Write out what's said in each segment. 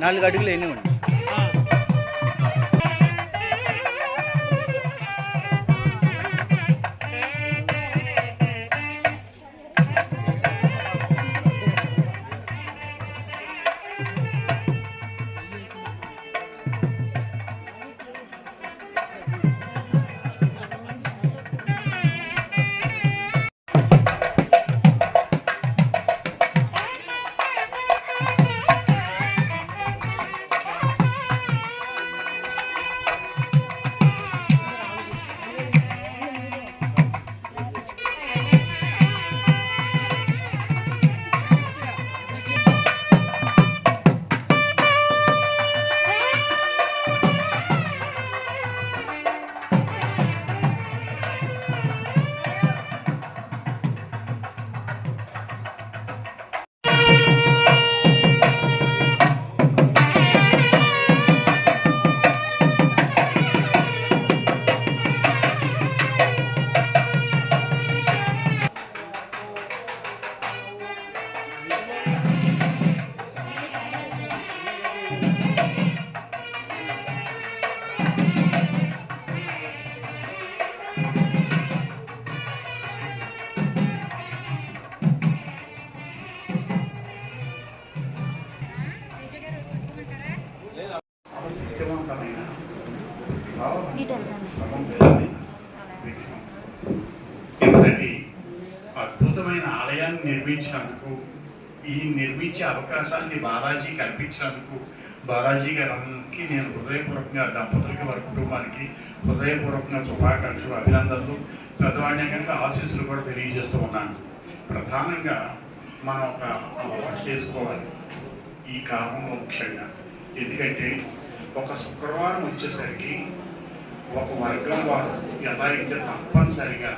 4 అడుగులు ఎన్నివ్వండి. ఇంతటి అద్భుతమైన ఆలయాన్ని నిర్మించినందుకు, ఈ నిర్మించే అవకాశాన్ని బాలాజీ కల్పించినందుకు బాలాజీ గారికి నేను హృదయపూర్వకంగా దంపతులకి, వారి కుటుంబానికి హృదయపూర్వకంగా శుభాకాంక్షలు, అభినందనలు, ప్రధానంగా ఆశీస్సులు కూడా తెలియజేస్తూ ఉన్నాను. ప్రధానంగా మనం ఒక అలవాటు చేసుకోవాలి ఈ కాలంలో ముఖ్యంగా. ఎందుకంటే ఒక శుక్రవారం వచ్చేసరికి ఒక వర్గం వారు ఎలా అయితే తప్పనిసరిగా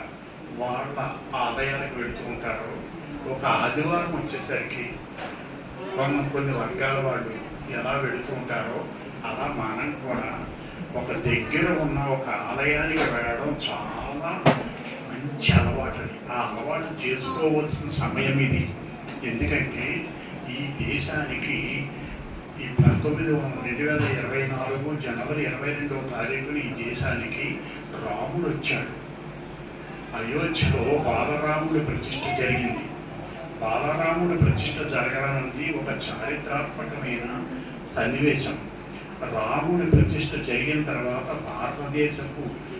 వాళ్ళ ఆదాయాలకు వెళుతూ ఉంటారో, ఒక ఆదివారం వచ్చేసరికి కొన్ని వర్గాల వాళ్ళు ఎలా వెళుతూ ఉంటారో, అలా మనం కూడా ఒక దగ్గర ఉన్న ఒక ఆలయానికి వెళ్ళడం చాలా మంచి అలవాటు. ఆ అలవాటు చేసుకోవాల్సిన సమయం ఇది. ఎందుకంటే ఈ దేశానికి ఈ 2024 జనవరి 22వ తారీఖున ఈ దేశానికి రాముడు వచ్చాడు. అయోధ్యలో బాలరాముడి ప్రతిష్ఠ జరిగింది. బాలరాముడి ప్రతిష్ఠ జరగడానికి ఒక చారిత్రాత్మకమైన సన్నివేశం. రాముడి ప్రతిష్ఠ జరిగిన తర్వాత భారతదేశపు